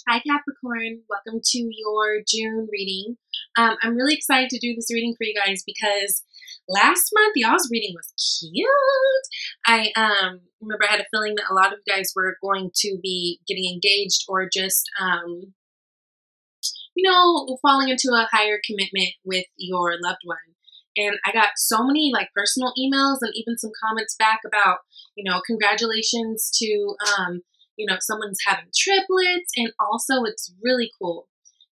Hi Capricorn, welcome to your June reading. I'm really excited to do this reading for you guys because last month y'all's reading was cute. I remember I had a feeling that a lot of you guys were going to be getting engaged or just falling into a higher commitment with your loved one. And I got so many like personal emails and even some comments back about, congratulations to someone's having triplets. And also it's really cool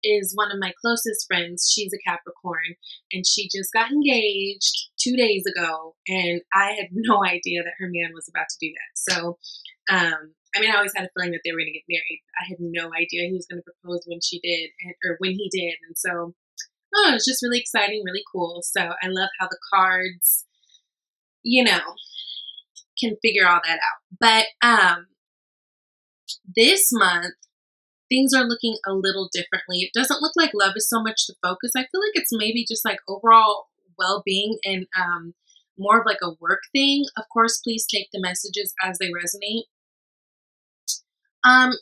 is one of my closest friends. She's a Capricorn and she just got engaged 2 days ago. And I had no idea that her man was about to do that. So, I always had a feeling that they were going to get married. I had no idea he was going to propose when she did, or when he did. And so, it was just really exciting, really cool. So I love how the cards, can figure all that out. But this month, things are looking a little differently. It doesn't look like love is so much the focus. I feel like it's maybe just like overall well-being and more of like a work thing. Of course, please take the messages as they resonate.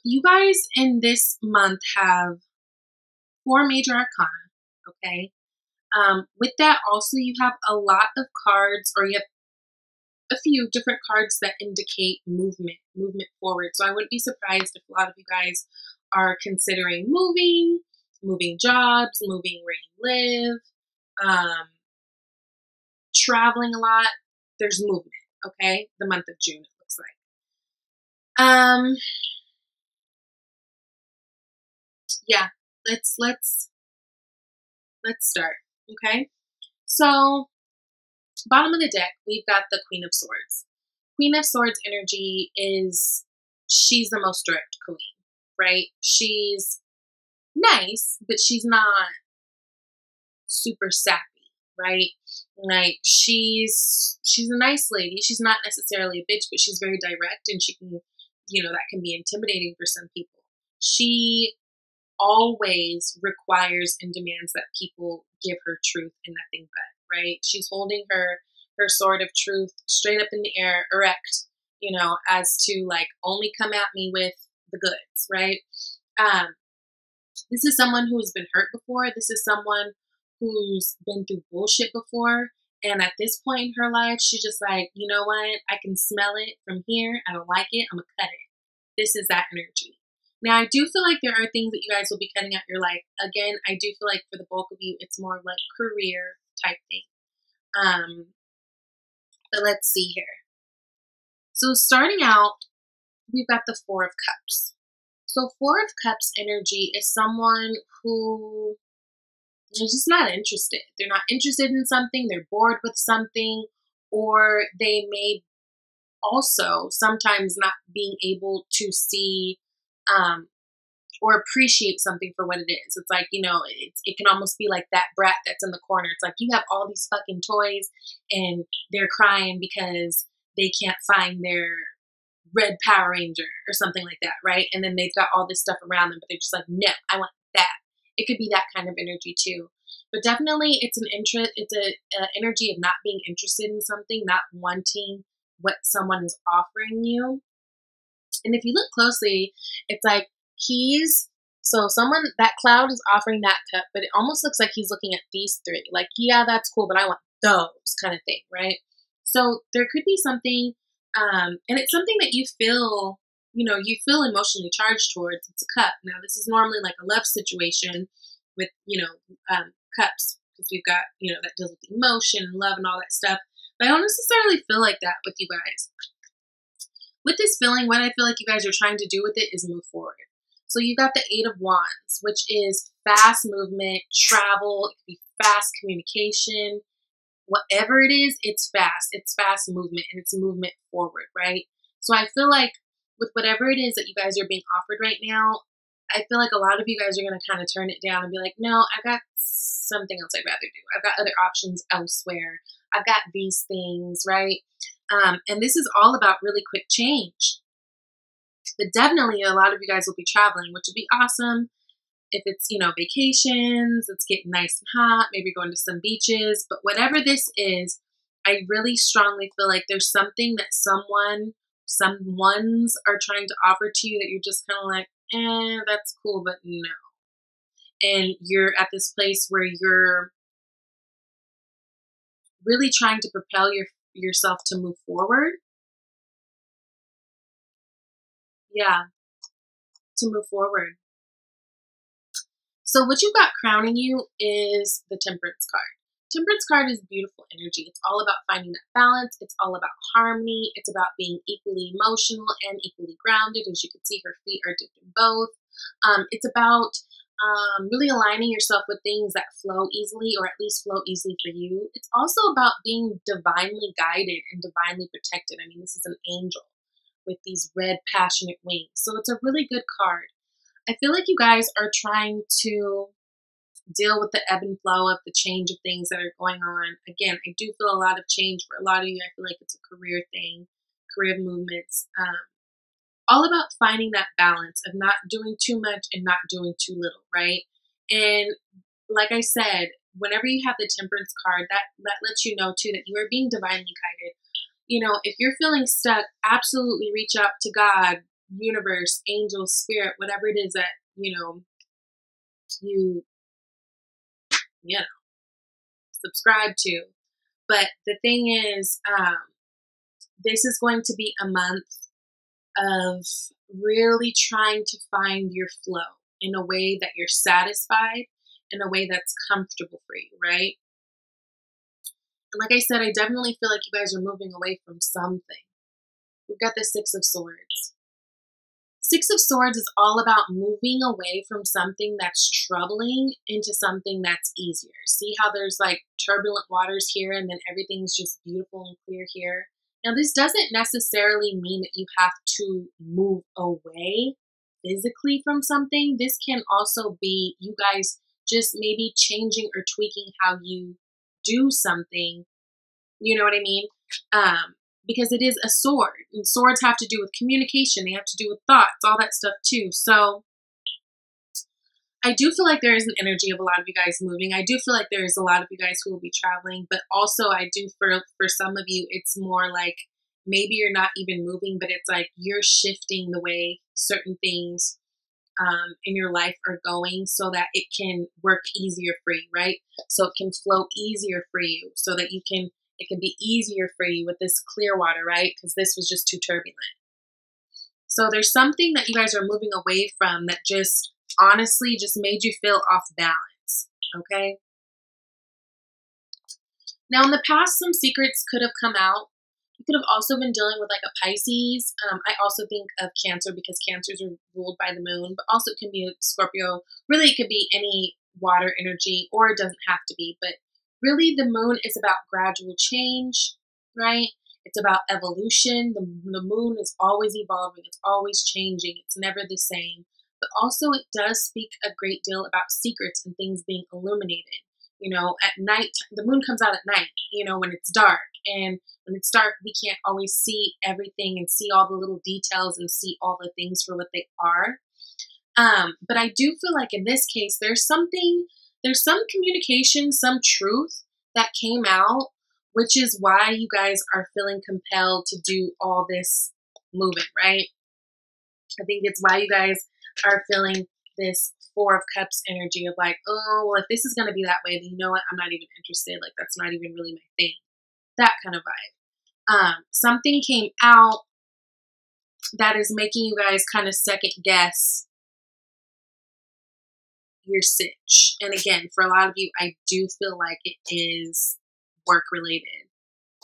You guys in this month have 4 major arcana, okay? With that, also, you have a lot of cards, or you have a few different cards that indicate movement forward. So I wouldn't be surprised if a lot of you guys are considering moving jobs, moving where you live, traveling a lot. There's movement, okay? The month of June, it looks like. Yeah, let's start, okay? So, bottom of the deck, we've got the Queen of Swords. Queen of Swords energy she's the most direct queen, right? She's nice, but she's not super sappy, right? Like she's a nice lady. She's not necessarily a bitch, but she's very direct, and she can, that can be intimidating for some people. She always requires and demands that people give her truth and nothing but, right? She's holding her sword of truth straight up in the air, erect, as to like only come at me with the goods, right? This is someone who's been hurt before. This is someone who's been through bullshit before. And at this point in her life, she's just like, you know what? I can smell it from here. I don't like it. I'm going to cut it. This is that energy. Now, I do feel like there are things that you guys will be cutting out your life. Again, I do feel like for the bulk of you, it's more like career type thing. But let's see here. So starting out, we've got the Four of Cups. So Four of Cups energy is someone who is just not interested. They're not interested in something. They're bored with something, or they may also sometimes not being able to see or appreciate something for what it is. It's like, it can almost be like that brat that's in the corner. It's like you have all these fucking toys and they're crying because they can't find their red Power Ranger or something like that, right? And then they've got all this stuff around them, but they're just like, no, I want that. It could be that kind of energy too. But definitely it's an energy of not being interested in something, not wanting what someone is offering you. And if you look closely, it's like that cloud is offering that cup, but it almost looks like he's looking at these 3. Like, yeah, that's cool, but I want those kind of thing, right? So there could be something, and it's something that you feel emotionally charged towards. It's a cup. Now, this is normally like a love situation with, cups, because we've got, that deals with emotion and love and all that stuff. But I don't necessarily feel like that with you guys. With this feeling, what I feel like you guys are trying to do with it is move forward. So you got the 8 of Wands, which is fast movement, travel, it could be fast communication. Whatever it is, it's fast. It's fast movement, and it's movement forward, right? So I feel like with whatever it is that you guys are being offered right now, I feel like a lot of you guys are going to kind of turn it down and be like, no, I got something else I'd rather do. I've got other options elsewhere. I've got these things, right? And this is all about really quick change. But definitely a lot of you guys will be traveling, which would be awesome. If it's, vacations, it's getting nice and hot, maybe going to some beaches. But whatever this is, I really strongly feel like there's something that someone's are trying to offer to you that you're just kind of like, that's cool, but no. And you're at this place where you're really trying to propel yourself to move forward. Yeah, to move forward. So what you got crowning you is the Temperance card. Temperance card is beautiful energy. It's all about finding that balance. It's all about harmony. It's about being equally emotional and equally grounded. As you can see, her feet are dipped in both. It's about really aligning yourself with things that flow easily, or at least flow easily for you. It's also about being divinely guided and divinely protected. I mean, this is an angel with these red, passionate wings. So it's a really good card. I feel like you guys are trying to deal with the ebb and flow of the change of things that are going on. Again, I do feel a lot of change for a lot of you. I feel like it's a career thing, career movements. All about finding that balance of not doing too much and not doing too little, right? And like I said, whenever you have the Temperance card, that lets you know too that you are being divinely guided. You know, if you're feeling stuck, absolutely reach out to God, universe, angels, spirit, whatever it is that, you know, subscribe to. But the thing is, this is going to be a month of really trying to find your flow in a way that you're satisfied, in a way that's comfortable for you, right? And like I said, I definitely feel like you guys are moving away from something. We've got the Six of Swords. Six of Swords is all about moving away from something that's troubling into something that's easier. See how there's like turbulent waters here and then everything's just beautiful and clear here? Now, this doesn't necessarily mean that you have to move away physically from something. This can also be you guys just maybe changing or tweaking how you do something. You know what I mean? Because it is a sword, and swords have to do with communication. They have to do with thoughts, all that stuff too. So I do feel like there is an energy of a lot of you guys moving. I do feel like there is a lot of you guys who will be traveling, but also I do for some of you, it's more like maybe you're not even moving, but it's like you're shifting the way certain things in your life are going so that it can work easier for you, right? So it can flow easier for you so that it can be easier for you with this clear water, right? Because this was just too turbulent. So there's something that you guys are moving away from that just honestly just made you feel off balance, okay? Now in the past, some secrets could have come out. You could have also been dealing with like a Pisces. I also think of Cancer because Cancers are ruled by the moon, but also it can be a Scorpio. Really, it could be any water energy, or it doesn't have to be. But really, the moon is about gradual change, right? It's about evolution. The moon is always evolving. It's always changing. It's never the same. But also, it does speak a great deal about secrets and things being illuminated. You know, at night, the moon comes out at night, you know, when it's dark. And when it's dark, we can't always see everything and see all the little details and see all the things for what they are. But I do feel like in this case, there's some communication, some truth that came out, which is why you guys are feeling compelled to do all this movement, right? I think it's why you guys are feeling this Four of Cups energy of like, oh, well, if this is going to be that way, then you know what? I'm not even interested. Like, that's not even really my thing. That kind of vibe. Something came out that is making you guys kind of second guess your sitch. And again, for a lot of you, I do feel like it is work related.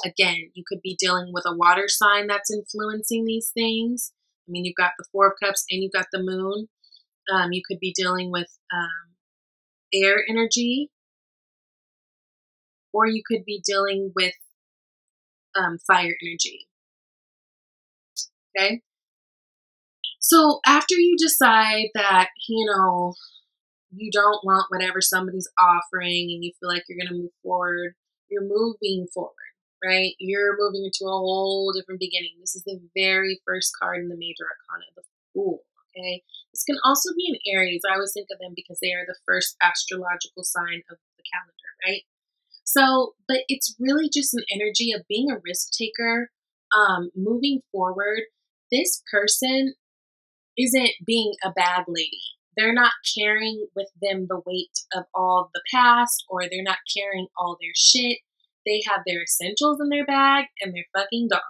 Again, you could be dealing with a water sign that's influencing these things. I mean, you've got the Four of Cups and you've got the moon. You could be dealing with air energy, or you could be dealing with fire energy. Okay? So after you decide that, you know, you don't want whatever somebody's offering and you feel like you're going to move forward, you're moving forward, right? You're moving into a whole different beginning. This is the very first card in the major arcana, the Fool. Okay, this can also be an Aries. I always think of them because they are the first astrological sign of the calendar, right? So, but it's really just an energy of being a risk taker, moving forward. This person isn't being a bad lady. They're not carrying with them the weight of all the past, or they're not carrying all their shit. They have their essentials in their bag and their fucking dog,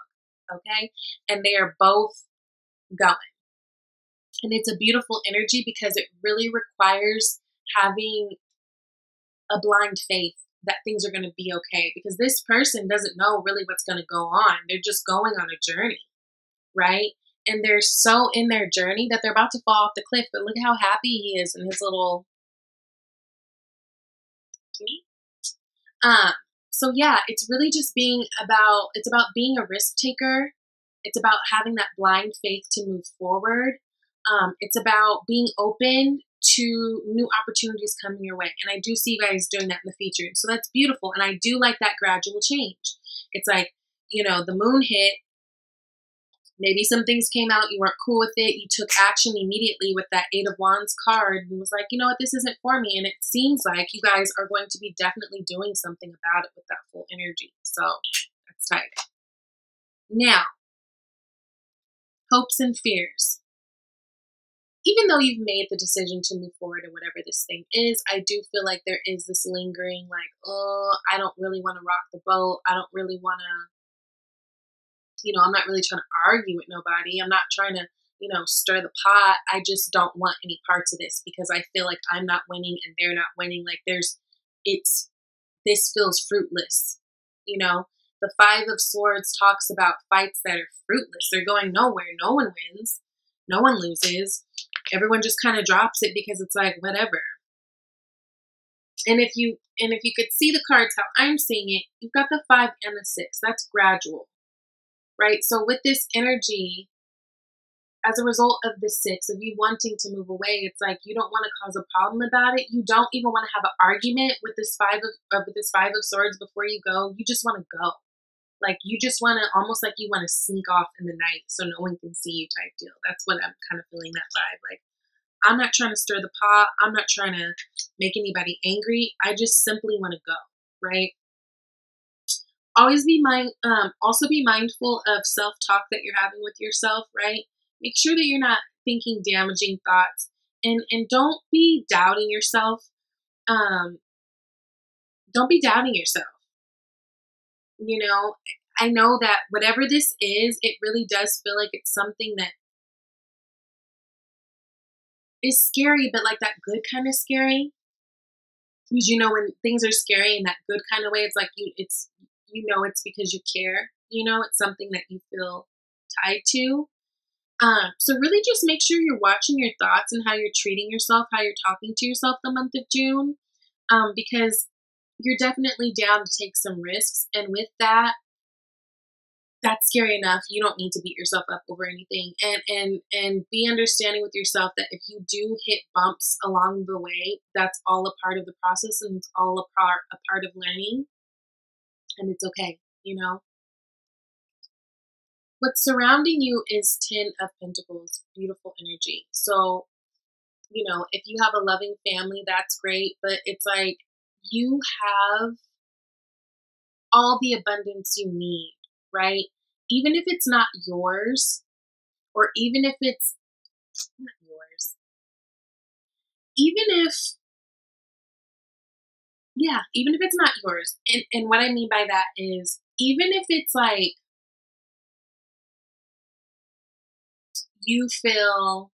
okay? And they are both going. And it's a beautiful energy because it really requires having a blind faith that things are going to be okay, because this person doesn't know really what's going to go on. They're just going on a journey, right? And they're so in their journey that they're about to fall off the cliff, but look how happy he is in his little so yeah, it's really just it's about being a risk taker. It's about having that blind faith to move forward. It's about being open to new opportunities coming your way. And I do see you guys doing that in the future. So that's beautiful. And I do like that gradual change. It's like, the moon hit, maybe some things came out, you weren't cool with it, you took action immediately with that Eight of Wands card and was like, you know what, this isn't for me. And it seems like you guys are going to be definitely doing something about it with that full energy. So that's tight. Now, hopes and fears. Even though you've made the decision to move forward in whatever this thing is, I do feel like there is this lingering, like, oh, I don't really want to rock the boat. I don't really want to, I'm not really trying to argue with nobody. I'm not trying to, stir the pot. I just don't want any parts of this because I feel like I'm not winning and they're not winning. Like this feels fruitless. The Five of Swords talks about fights that are fruitless. They're going nowhere. No one wins. No one loses. Everyone just kind of drops it because it's like, whatever. And if you could see the cards how I'm seeing it, you've got the 5 and the 6. That's gradual. Right? So with this energy, as a result of the 6, of you wanting to move away, it's like you don't want to cause a problem about it. You don't even want to have an argument with this five of Swords before you go. You just want to go. Like you just want to, almost like you want to sneak off in the night so no one can see you type deal. That's what I'm kind of feeling, that vibe. Like, I'm not trying to stir the pot. I'm not trying to make anybody angry. I just simply want to go, right? Also be mindful of self-talk that you're having with yourself, right? Make sure that you're not thinking damaging thoughts, and don't be doubting yourself. Don't be doubting yourself. I know that whatever this is, it really does feel like it's something that is scary, but like that good kind of scary. Because when things are scary in that good kind of way, it's like it's because you care. It's something that you feel tied to. So really just make sure you're watching your thoughts and how you're treating yourself, how you're talking to yourself the month of June, because you're definitely down to take some risks. And with that, that's scary enough. You don't need to beat yourself up over anything, and be understanding with yourself that if you do hit bumps along the way, that's all a part of the process, and it's all a part of learning, and it's okay. What's surrounding you is 10 of Pentacles, beautiful energy. So, if you have a loving family, that's great, but it's like you have all the abundance you need, right? Even if it's not yours, or even if it's not yours, even if it's not yours. And what I mean by that is, even if it's like, you feel,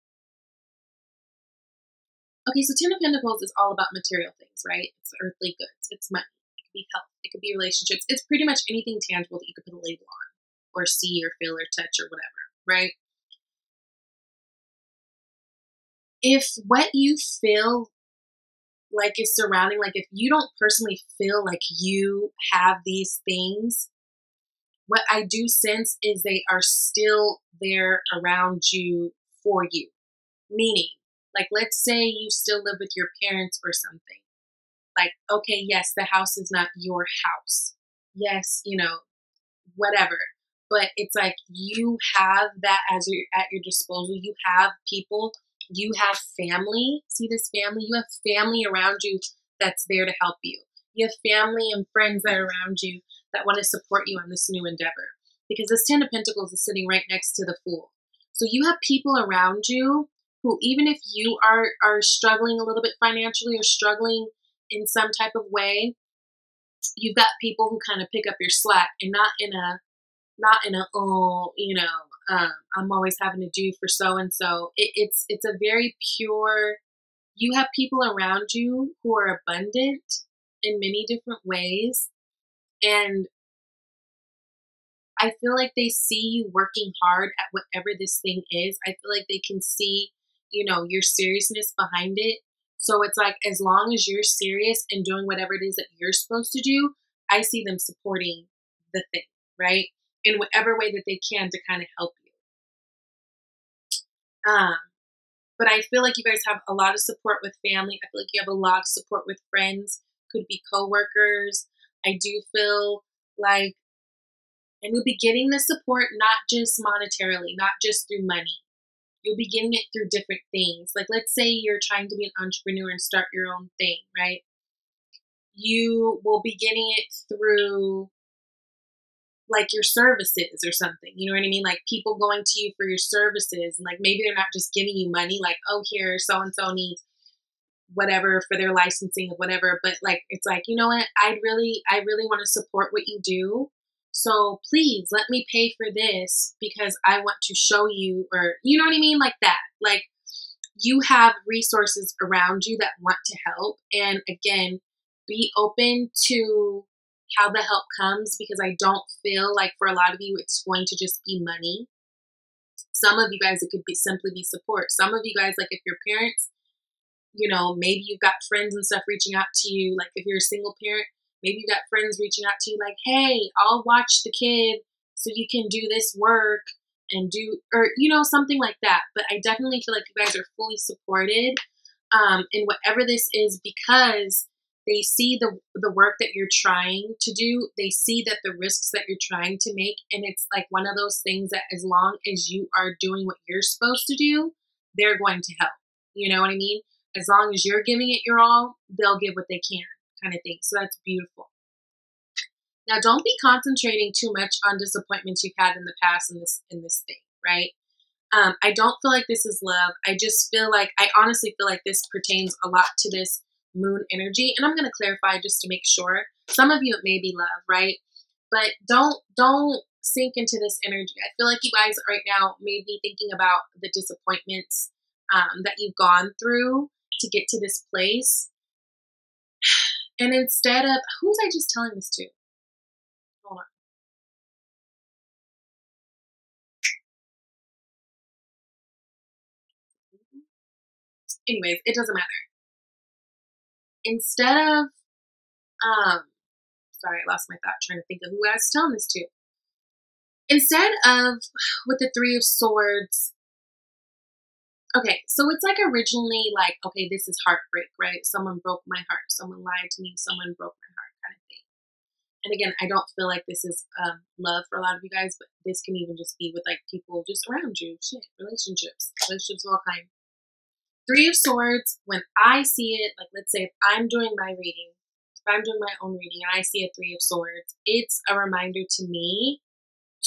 okay, so 10 of Pentacles is all about material things, right? It's earthly goods. It's money. It could be health. It could be relationships. It's pretty much anything tangible that you could put a label on, or see, or feel, or touch, or whatever, right? If what you feel like is surrounding, like if you don't personally feel like you have these things, what I do sense is they are still there around you for you. Meaning, like, let's say you still live with your parents or something. Like, okay, yes, the house is not your house. Yes, whatever. But it's like you have that at your disposal. You have people. You have family. See this family? You have family around you that's there to help you. You have family and friends that are around you that want to support you on this new endeavor. Because this 10 of Pentacles is sitting right next to the Fool. So So you have people around you who, even if you are struggling a little bit financially or struggling in some type of way, you've got people who kind of pick up your slack, and not in a oh, I'm always having to do for so and so. It's a very pure. You have people around you who are abundant in many different ways, and I feel like they see you working hard at whatever this thing is. I feel like they can see, your seriousness behind it. So it's like, as long as you're serious and doing whatever it is that you're supposed to do, I see them supporting the thing, right? In whatever way that they can to kind of help you. But I feel like you guys have a lot of support with family. I feel like you have a lot of support with friends, could be coworkers. I do feel like, and you'll be getting the support not just monetarily, not just through money. You'll be getting it through different things. Like, let's say you're trying to be an entrepreneur and start your own thing, right? You will be getting it through like your services or something. You know what I mean? Like people going to you for your services, and like maybe they're not just giving you money, like, oh, here, so and so needs whatever for their licensing of whatever, but like it's like, you know what, I really want to support what you do, so please let me pay for this because I want to show you, or you know what I mean, like that. Like you have resources around you that want to help, and again, be open to how the help comes, because I don't feel like for a lot of you it's going to just be money. Some of you guys, it could be simply be support. Some of you guys, like if your parents, maybe you've got friends and stuff reaching out to you. Like if you're a single parent, maybe you got friends reaching out to you like, hey, I'll watch the kid so you can do this work and do, or, something like that. But I definitely feel like you guys are fully supported in whatever this is, because they see the work that you're trying to do. They see that the risks that you're trying to make. And it's like one of those things that as long as you are doing what you're supposed to do, they're going to help. You know what I mean? As long as you're giving it your all, they'll give what they can, kind of thing. So that's beautiful. Now, don't be concentrating too much on disappointments you've had in the past in this thing, right? I don't feel like this is love. I just feel like, I honestly feel like this pertains a lot to this moon energy. And I'm going to clarify just to make sure. Some of you, it may be love, right? But don't sink into this energy. I feel like you guys right now may be thinking about the disappointments that you've gone through to get to this place. And instead of, who was I just telling this to? Hold on. Anyways, it doesn't matter. Instead of, sorry, I lost my thought trying to think of who I was telling this to. Instead of, with the Three of Swords, okay, so it's like originally like, okay, this is heartbreak, right? Someone broke my heart. Someone lied to me. Someone broke my heart, kind of thing. And again, I don't feel like this is love for a lot of you guys, but this can even just be with like people just around you. Shit, relationships of all kinds. Three of Swords, when I see it, like let's say if I'm doing my reading, if I'm doing my own reading and I see a Three of Swords, it's a reminder to me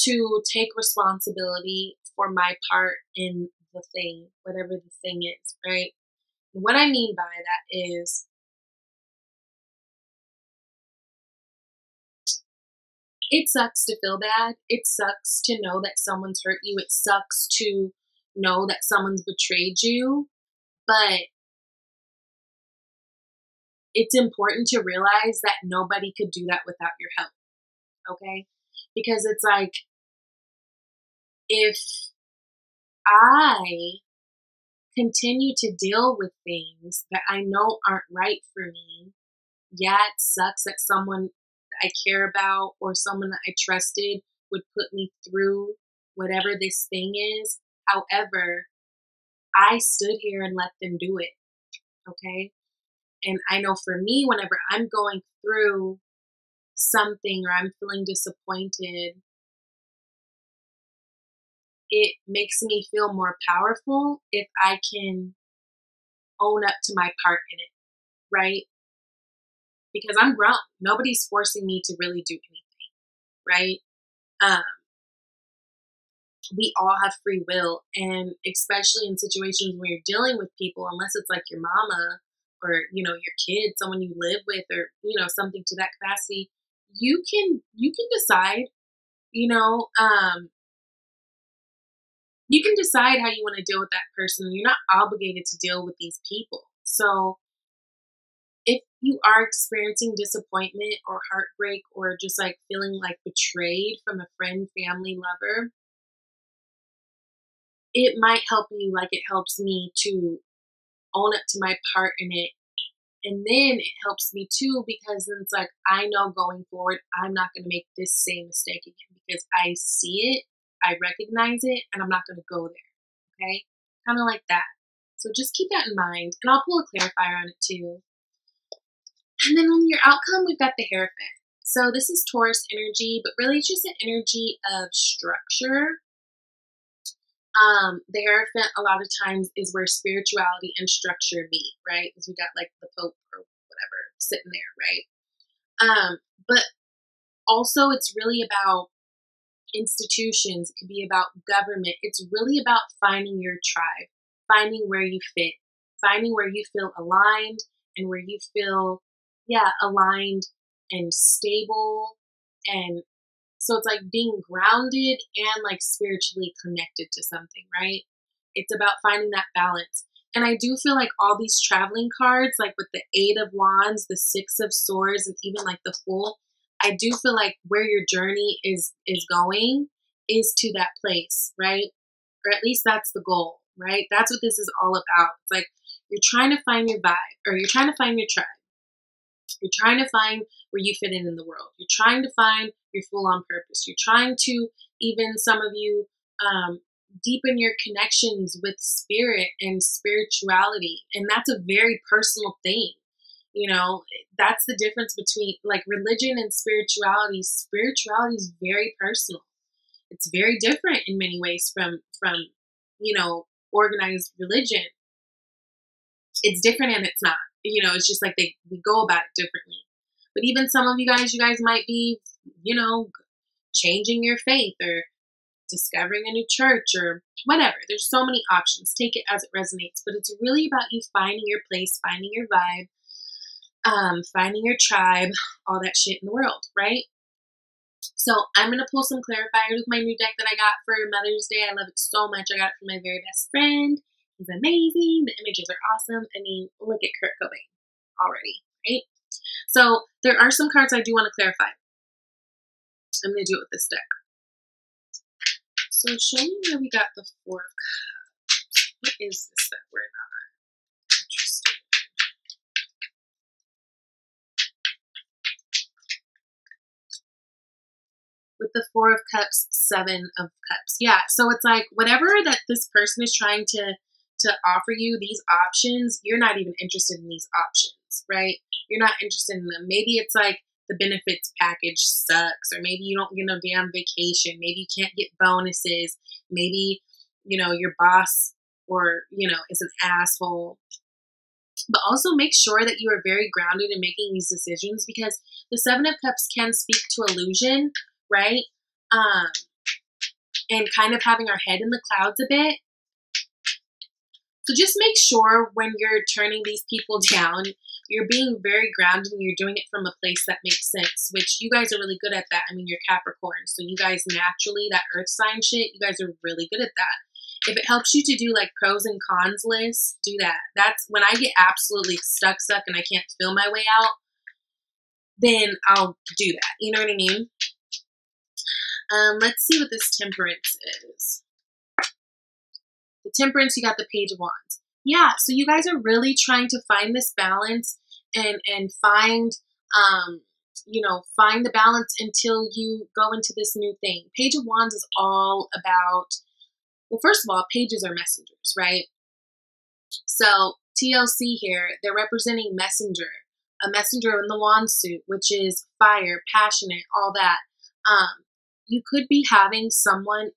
to take responsibility for my part in the thing, whatever the thing is, right? And what I mean by that is, it sucks to feel bad. It sucks to know that someone's hurt you. It sucks to know that someone's betrayed you. But it's important to realize that nobody could do that without your help, okay? Because it's like, if I continue to deal with things that I know aren't right for me, yeah, it sucks that someone that I care about or someone that I trusted would put me through whatever this thing is. However, I stood here and let them do it, okay? And I know for me, whenever I'm going through something or I'm feeling disappointed, it makes me feel more powerful if I can own up to my part in it, right? Because I'm grown. Nobody's forcing me to really do anything, right? we all have free will, and especially in situations where you're dealing with people, unless it's like your mama or your kid, someone you live with, or something to that capacity, you can decide, you know um you can decide how you want to deal with that person. You're not obligated to deal with these people. So if you are experiencing disappointment or heartbreak, or just like feeling like betrayed from a friend, family, lover, it might help you, like it helps me, to own up to my part in it. And then it helps me too, because then it's like, I know going forward, I'm not going to make this same mistake again, because I see it, I recognize it, and I'm not going to go there. Okay? Kind of like that. So just keep that in mind. And I'll pull a clarifier on it too. And then on your outcome, we've got the hairpin. So this is Taurus energy, but really it's just an energy of structure. The Hierophant a lot of times is where spirituality and structure meet, right? Because we got like the Pope or whatever sitting there, right? But also it's really about institutions. It could be about government. It's really about finding your tribe, finding where you fit, finding where you feel aligned, and where you feel, aligned and stable. And so it's like being grounded and like spiritually connected to something, right? It's about finding that balance. And I do feel like all these traveling cards, like with the Eight of Wands, the Six of Swords, and even like the Fool, I do feel like where your journey is going is to that place, right? Or at least that's the goal, right? That's what this is all about. It's like you're trying to find your vibe, or you're trying to find your tribe. You're trying to find where you fit in the world. You're trying to find your full on purpose. You're trying to, even some of you, deepen your connections with spirit and spirituality. And that's a very personal thing. That's the difference between like religion and spirituality. Spirituality is very personal. It's very different in many ways from organized religion. It's different and it's not. It's just like we go about it differently. But even some of you guys might be, changing your faith, or discovering a new church, or whatever. There's so many options. Take it as it resonates. But it's really about you finding your place, finding your vibe, finding your tribe, all that shit in the world, right? So I'm going to pull some clarifiers with my new deck that I got for Mother's Day. I love it so much. I got it from my very best friend. He's amazing. The images are awesome. I mean, look at Kurt Cobain already, right? So there are some cards I do want to clarify. I'm going to do it with this deck. So show me where we got the Four of Cups. What is this that we're not interested in? With the Four of Cups, Seven of Cups. Yeah, so it's like whatever that this person is trying to offer you, these options, you're not even interested in these options, right? You're not interested in them. Maybe it's like the benefits package sucks, or maybe you don't get no damn vacation. Maybe you can't get bonuses. Maybe, your boss or, is an asshole. But also make sure that you are very grounded in making these decisions, because the Seven of Cups can speak to illusion, right? And kind of having our head in the clouds a bit. So just make sure when you're turning these people down, you're being very grounded and you're doing it from a place that makes sense, which you guys are really good at that. I mean, you're Capricorn, so you guys naturally, that earth sign shit, you guys are really good at that. If it helps you to do like pros and cons lists, do that. That's when I get absolutely stuck and I can't feel my way out, then I'll do that. You know what I mean? Let's see what this Temperance is. The Temperance, you got the Page of Wands. Yeah, so you guys are really trying to find this balance and find, find the balance until you go into this new thing. Page of Wands is all about, well, first of all, pages are messengers, right? So TLC here, they're representing messenger, a messenger in the wand suit, which is fire, passionate, all that. You could be having someone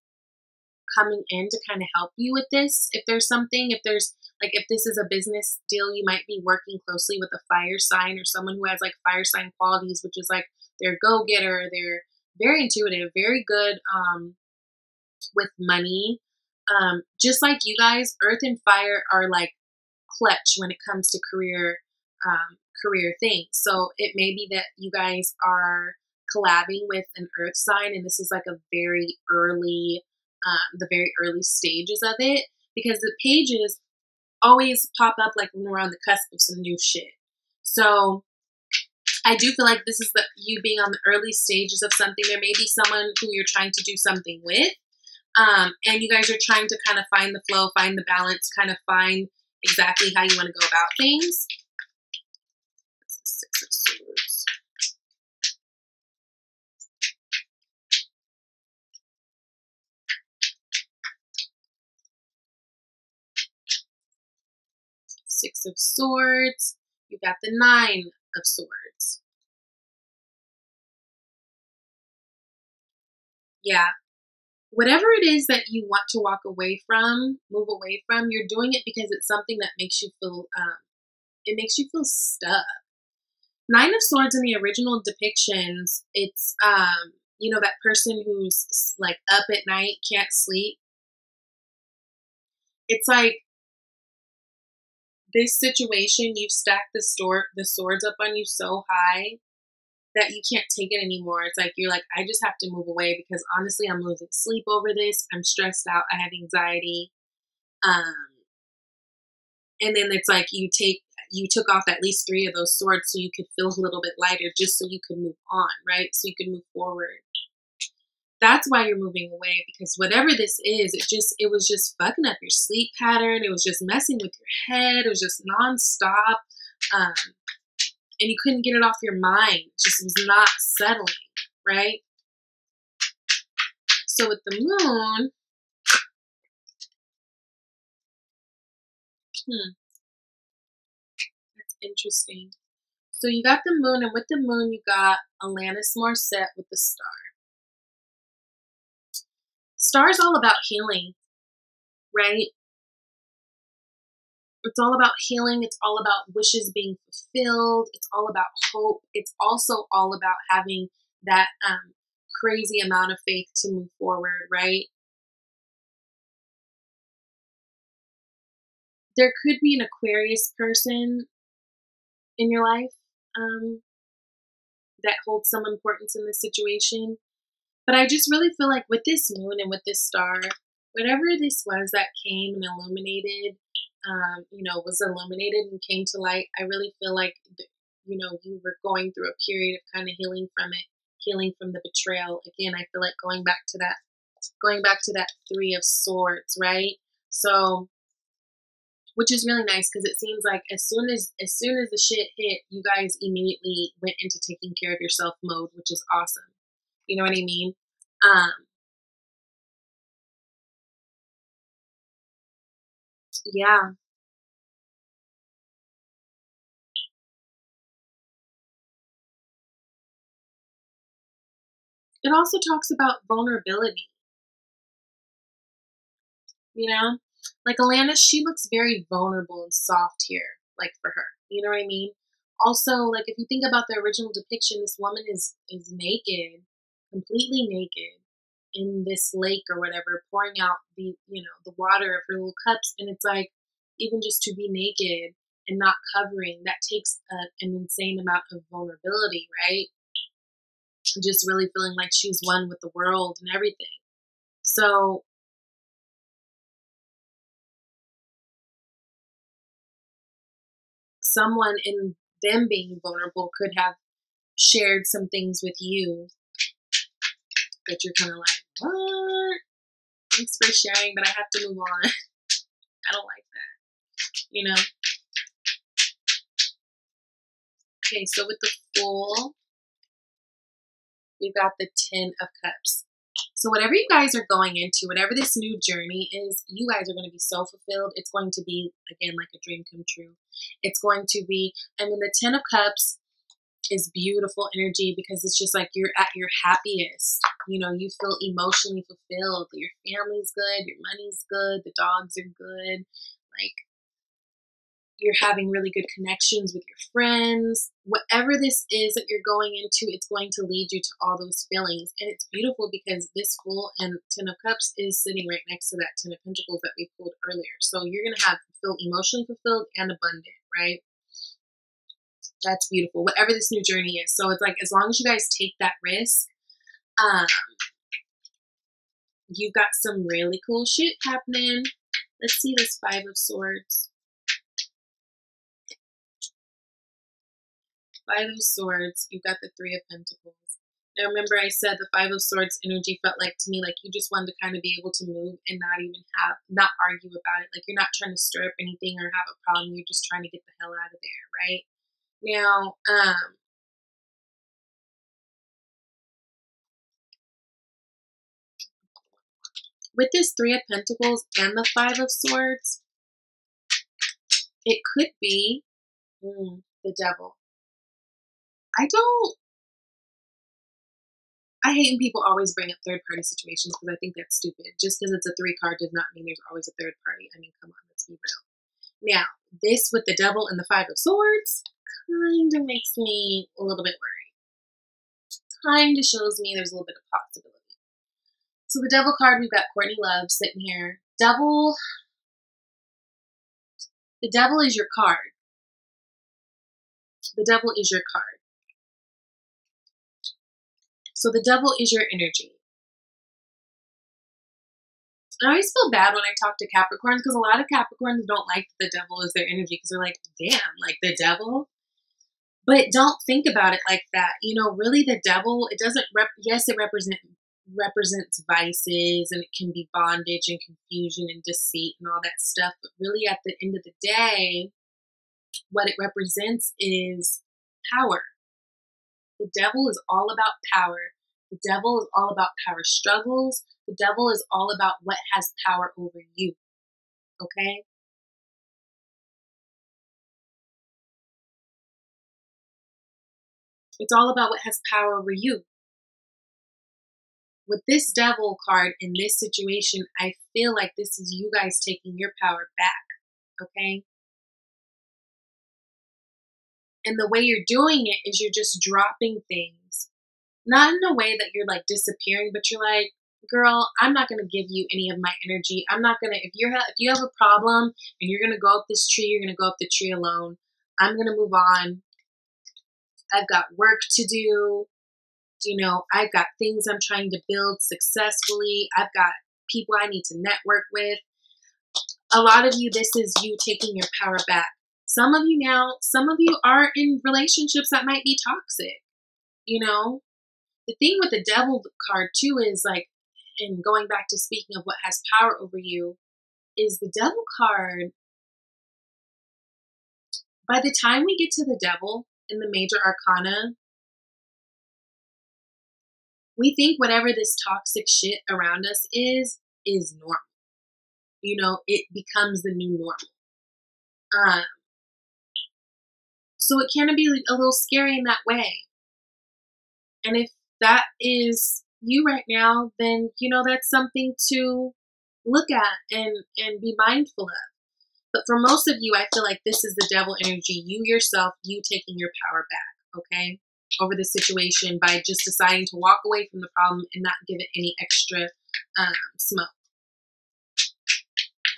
coming in to kind of help you with this. If there's something, if this is a business deal, you might be working closely with a fire sign or someone who has like fire sign qualities, which is like they're go-getter, they're very intuitive, very good with money. Just like you guys, Earth and Fire are like clutch when it comes to career things. So it may be that you guys are collabing with an Earth sign, and this is like a very early, the very early stages of it, because the pages always pop up like when we're on the cusp of some new shit. So I do feel like this is you being on the early stages of something. There may be someone who you're trying to do something with, and you guys are trying to kind of find the flow, find the balance, kind of find exactly how you want to go about things. Six of Swords. Six of Swords. You got the Nine of Swords. Yeah. Whatever it is that you want to walk away from, move away from, you're doing it because it's something that makes you feel, it makes you feel stuck. Nine of Swords in the original depictions, it's, you know, that person who's like up at night, can't sleep. It's like this situation, you've stacked the swords up on you so high that you can't take it anymore. It's like, you're like, I just have to move away because honestly, I'm losing sleep over this. I'm stressed out. I have anxiety. And then it's like you took off at least 3 of those swords so you could feel a little bit lighter, just so you could move on, right? So you could move forward. That's why you're moving away, because whatever this is, it was just fucking up your sleep pattern. It was just messing with your head. It was just nonstop. And you couldn't get it off your mind. It just was not settling, right? So with the Moon, that's interesting. So you got the Moon, and with the Moon, you got Alanis Morissette with the Star. Star's all about healing, right? It's all about healing. It's all about wishes being fulfilled. It's all about hope. It's also all about having that crazy amount of faith to move forward, right? There could be an Aquarius person in your life that holds some importance in this situation. But I just really feel like with this Moon and with this Star, whatever this was that came and illuminated, you know, was illuminated and came to light, I really feel like, you know, you were going through a period of kind of healing from it, healing from the betrayal. Again, I feel like going back to that 3 of Swords, right? So, which is really nice, because it seems like as soon as the shit hit, you guys immediately went into taking care of yourself mode, which is awesome. You know what I mean? Yeah. It also talks about vulnerability, you know? Like Alanis, she looks very vulnerable and soft here, like for her. You know what I mean? Also, like if you think about the original depiction, this woman is naked, completely naked, in this lake or whatever, pouring out the, you know, the water of her little cups, and it's like, even just to be naked and not covering, that takes an insane amount of vulnerability, right? Just really feeling like she's one with the world and everything. So someone in them being vulnerable could have shared some things with you that you're kind of like, what? Thanks for sharing, but I have to move on. I don't like that, you know? Okay, so with the Fool, we've got the 10 of Cups. So whatever you guys are going into, whatever this new journey is, you guys are going to be so fulfilled. It's going to be, again, like a dream come true. It's going to be, I mean, the 10 of Cups is beautiful energy, because it's just like you're at your happiest. You know, you feel emotionally fulfilled. Your family's good, your money's good, the dogs are good. Like, you're having really good connections with your friends. Whatever this is that you're going into, it's going to lead you to all those feelings. And it's beautiful because this Fool and Ten of Cups is sitting right next to that Ten of Pentacles that we pulled earlier. So you're going to feel emotionally fulfilled and abundant, right? That's beautiful. Whatever this new journey is. So it's like, as long as you guys take that risk, you've got some really cool shit happening. Let's see this Five of Swords. Five of Swords, you've got the Three of Pentacles. Now remember I said the Five of Swords energy felt like to me like you just wanted to kind of be able to move and not argue about it. Like you're not trying to stir up anything or have a problem. You're just trying to get the hell out of there, right? Now, with this Three of Pentacles and the Five of Swords, it could be the Devil. I hate when people always bring up third-party situations because I think that's stupid. Just because it's a 3 card does not mean there's always a third party. I mean, come on, let's be real. Now, this with the Devil and the Five of Swords kind of makes me a little bit worried. Kind of shows me there's a little bit of possibility. So the Devil card, we've got Courtney Love sitting here. The Devil is your card. The Devil is your card. So the Devil is your energy. I always feel bad when I talk to Capricorns because a lot of Capricorns don't like the Devil as their energy because they're like, damn, like the Devil? But don't think about it like that. You know, really the Devil, it doesn't, yes, it represents vices and it can be bondage and confusion and deceit and all that stuff. But really at the end of the day, what it represents is power. The Devil is all about power. The Devil is all about power struggles. The Devil is all about what has power over you. Okay? It's all about what has power over you. With this Devil card in this situation, I feel like this is you guys taking your power back. Okay? And the way you're doing it is you're just dropping things. Not in a way that you're like disappearing, but you're like, girl, I'm not going to give you any of my energy. I'm not going to, if you have a problem and you're going to go up this tree, you're going to go up the tree alone. I'm going to move on. I've got work to do. You know, I've got things I'm trying to build successfully. I've got people I need to network with. A lot of you, this is you taking your power back. Some of you are in relationships that might be toxic, you know? The thing with the Devil card too is like, and going back to speaking of what has power over you, is the Devil card. By the time we get to the Devil in the major arcana, we think whatever this toxic shit around us is normal. You know, it becomes the new normal. So it can be a little scary in that way. And if that is you right now, then, you know, that's something to look at and be mindful of. But for most of you, I feel like this is the Devil energy. You yourself, you taking your power back, okay, over the situation by just deciding to walk away from the problem and not give it any extra smoke.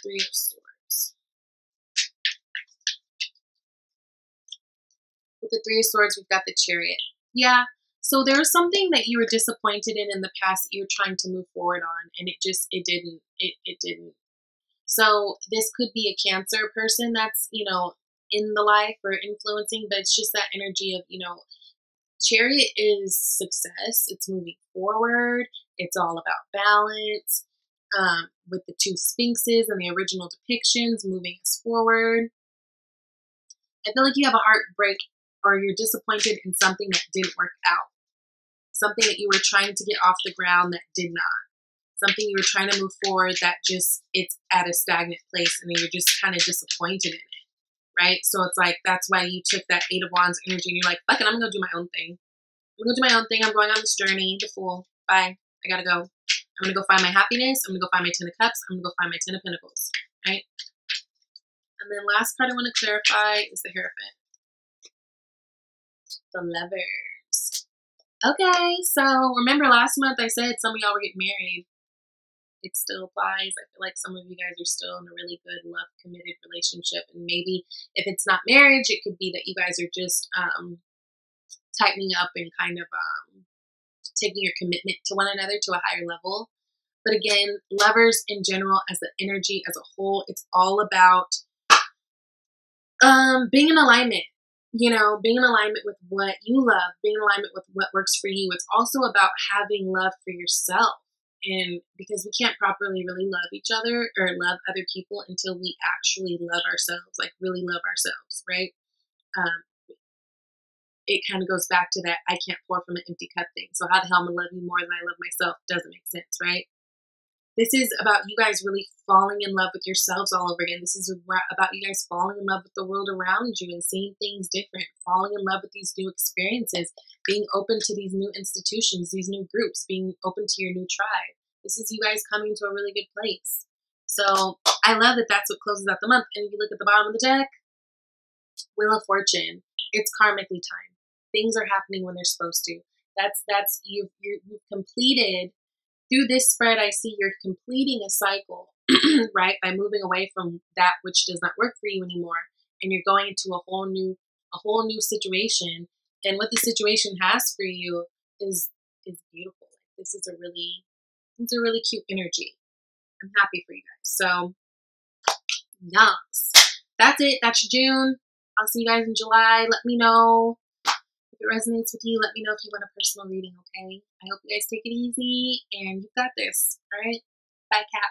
Three of Swords. With the Three of Swords, we've got the Chariot. Yeah. So there was something that you were disappointed in the past that you were trying to move forward on, and it didn't. So this could be a Cancer person that's, you know, in the life or influencing, but it's just that energy of, you know, Chariot is success. It's moving forward. It's all about balance. With the two Sphinxes and the original depictions moving us forward. I feel like you have a heartbreak or you're disappointed in something that didn't work out. Something that you were trying to get off the ground that did not. Something you were trying to move forward that just, it's at a stagnant place and you're just kind of disappointed in it, right? So it's like, that's why you took that Eight of Wands energy and you're like, fuck it, I'm going to do my own thing. I'm going to do my own thing. I'm going on this journey, the Fool. Bye. I got to go. I'm going to go find my happiness. I'm going to go find my Ten of Cups. I'm going to go find my Ten of Pentacles, right? And then last card I want to clarify is the Hierophant. The Lovers. Okay, so remember last month I said some of y'all were getting married. It still applies. I feel like some of you guys are still in a really good love committed relationship, and maybe if it's not marriage, it could be that you guys are just tightening up and kind of taking your commitment to one another to a higher level. But again, lovers in general, as an energy, as a whole, it's all about being in alignment. You know, being in alignment with what you love, being in alignment with what works for you. It's also about having love for yourself. And because we can't properly really love each other or love other people until we actually love ourselves, like really love ourselves, right? It kind of goes back to that I can't pour from an empty cup thing. So how the hell am I going to love you more than I love myself? Doesn't make sense, right? This is about you guys really falling in love with yourselves all over again. This is about you guys falling in love with the world around you and seeing things different, falling in love with these new experiences, being open to these new institutions, these new groups, being open to your new tribe. This is you guys coming to a really good place. So I love that that's what closes out the month. And if you look at the bottom of the deck, Wheel of Fortune, it's karmically timed. Things are happening when they're supposed to. That's you've completed. Through this spread, I see you're completing a cycle, right? By moving away from that which does not work for you anymore, and you're going into a whole new situation. And what the situation has for you is beautiful. This is a really cute energy. I'm happy for you guys. So, yes, that's it. That's June. I'll see you guys in July. Let me know if it resonates with you. Let me know if you want a personal reading, okay? I hope you guys take it easy and you've got this, all right? Bye, Cap.